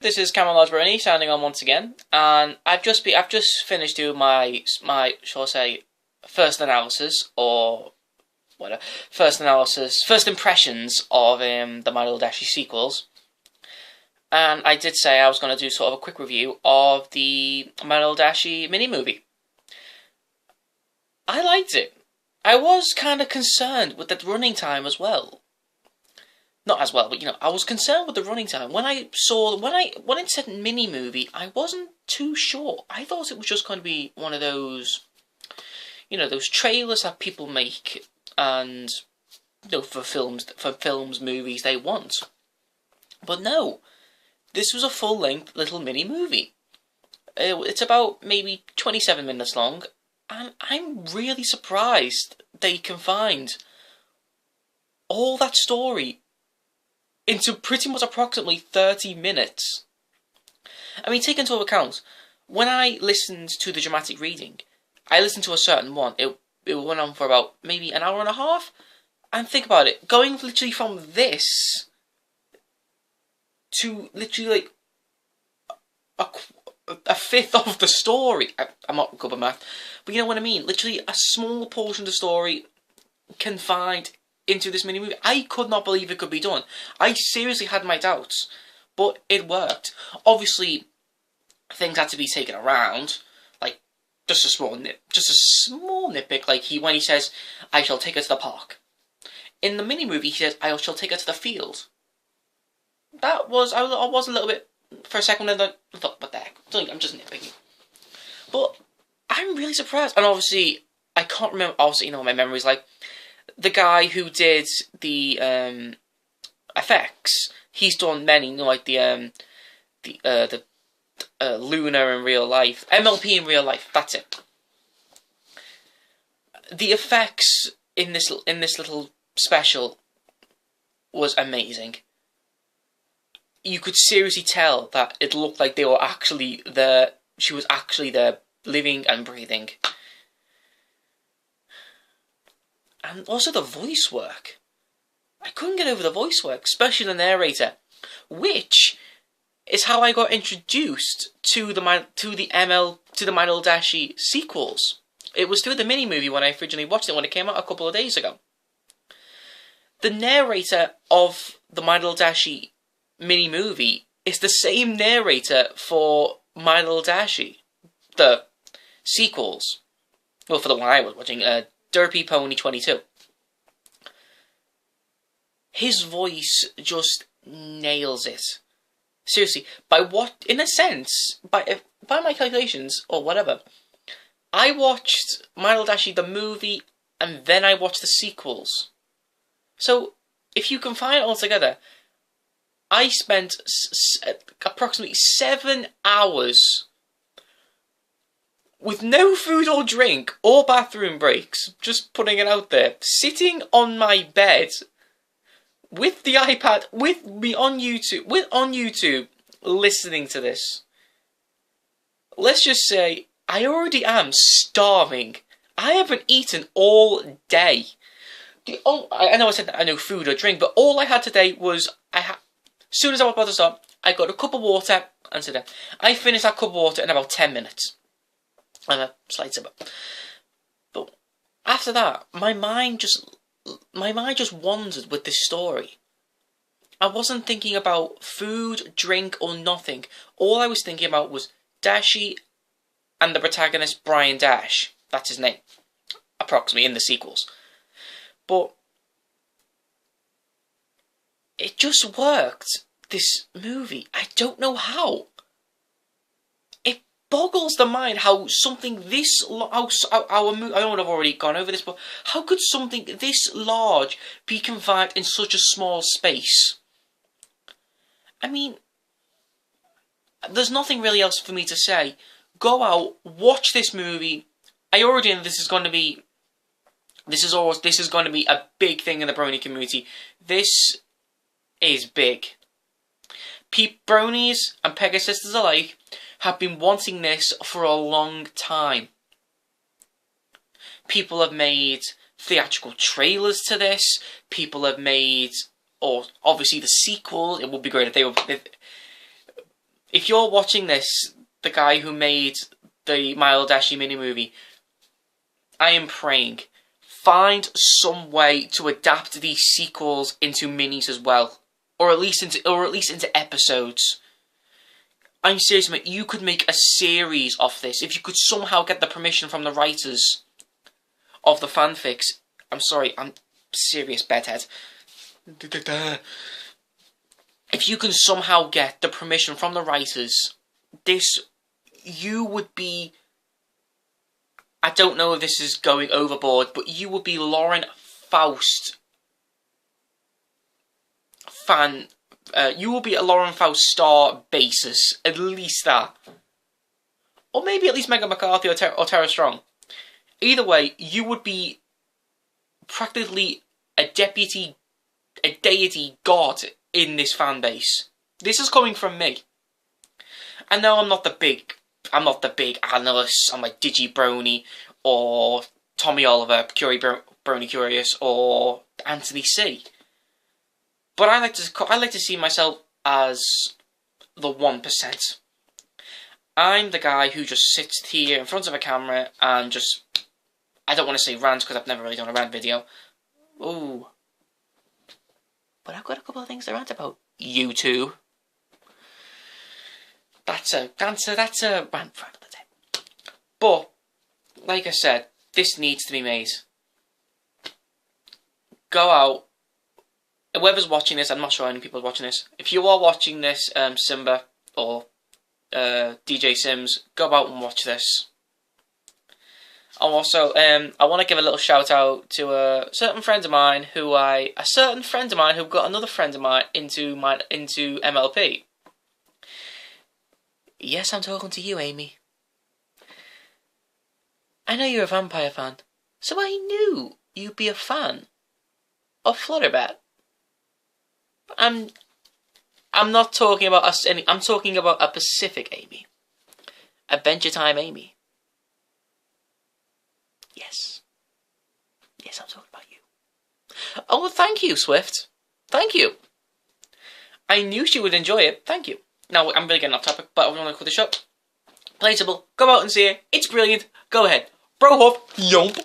This is Camolarge signing on once again, and I've just finished doing my shall I say first analysis or whatever first impressions of the My Little Dashie sequels, and I did say I was going to do sort of a quick review of the My Little Dashie mini movie. I liked it. I was kind of concerned with the running time as well. Not as well, but I was concerned with the running time. When it said mini movie, I wasn't too sure. I thought it was just going to be one of those, those trailers that people make, and for films, movies they want. But no, this was a full-length little mini movie. It's about maybe 27 minutes long, and I'm really surprised they can find all that story into pretty much approximately 30 minutes. I mean, take into account, when I listened to the dramatic reading, I listened to a certain one. It went on for about maybe an hour and a half. And think about it, going literally from this to literally like a fifth of the story. I'm not good at math, but you know what I mean? Literally a small portion of the story confined into this mini movie. I could not believe it could be done. I seriously had my doubts, but it worked. Obviously, things had to be taken around, like just a small nitpick. Like when he says, "I shall take her to the park." In the mini movie, he says, "I shall take her to the field." That was I was a little bit for a second. I thought, "What the heck?" I'm just nitpicking, but I'm really surprised. And obviously, I can't remember. Obviously, my memory's like. The guy who did the effects, he's done many, like the Luna in real life, MLP in real life. That's it. The effects in this little special was amazing. You could seriously tell that it looked like they were actually there. She was actually there, living and breathing. And also the voice work. I couldn't get over the voice work, especially the narrator, which is how I got introduced to the My Little Dashie sequels. It was through the mini movie when I originally watched it when it came out a couple of days ago. The narrator of the My Little Dashie mini movie is the same narrator for My Little Dashie, the sequels. Well, for the one I was watching, Derpy Pony 22. His voice just nails it. Seriously, in a sense, by my calculations, or whatever, I watched My Little Dashie the movie, and then I watched the sequels. So, if you combine it all together, I spent approximately 7 hours with no food or drink or bathroom breaks, just putting it out there, sitting on my bed with the iPad, with me on YouTube, listening to this. Let's just say I already am starving. I haven't eaten all day. I know I said I no food or drink, but all I had today was as soon as I was about to start, I got a cup of water and said that. I finished that cup of water in about 10 minutes. And a slight sip. But after that, my mind just wandered with this story. I wasn't thinking about food, drink, or nothing. All I was thinking about was Dashie and the protagonist, Brian Dash. That's his name, approximately, in the sequels. But it just worked, this movie. I don't know how. Boggles the mind how something this I know I've already gone over this, but how could something this large be confined in such a small space? I mean, there's nothing really else for me to say. Go out, watch this movie. I already know this is going to be a big thing in the brony community. This is big. Bronies and Pega sisters alike have been wanting this for a long time. People have made theatrical trailers to this. People have made, or obviously the sequel. It would be great if they were. if you're watching this, the guy who made the Little Dashie mini movie, I am praying, find some way to adapt these sequels into minis as well, or at least into episodes. I'm serious, mate. You could make a series of this if you could somehow get the permission from the writers of the fanfics. I'm sorry, I'm serious, bedhead. If you can somehow get the permission from the writers, you would be... I don't know if this is going overboard, but you would be Lauren Faust fan. You will be a Lauren Faust star basis, at least that. Or maybe at least Megan McCarthy or Tara Strong. Either way, you would be practically a deity god in this fan base. This is coming from me. I know I'm not the big analyst. I'm like Digibrony or Tommy Oliver, Brony Curious, or Anthony C. But I like to see myself as the 1%. I'm the guy who just sits here in front of a camera and just... I don't want to say rant because I've never really done a rant video. Ooh. But I've got a couple of things to rant about. YouTube. That's a rant for another day. But, like I said, this needs to be made. Go out. Whoever's watching this, I'm not sure how many people are watching this. If you are watching this, Simba or DJ Sims, go out and watch this. Also, I want to give a little shout out to a certain friend of mine who got another friend of mine into MLP. Yes, I'm talking to you, Amy. I know you're a vampire fan, so I knew you'd be a fan of Flutterbat. I'm not talking about us. I'm talking about a Pacific Amy, Adventure Time Amy. Yes, I'm talking about you. Oh, well, thank you, Swift. Thank you. I knew she would enjoy it. Thank you. Now I'm really getting off topic, but I want to cut this up. Plain simple. Go out and see it. It's brilliant. Go ahead. Bro huff. Yomp.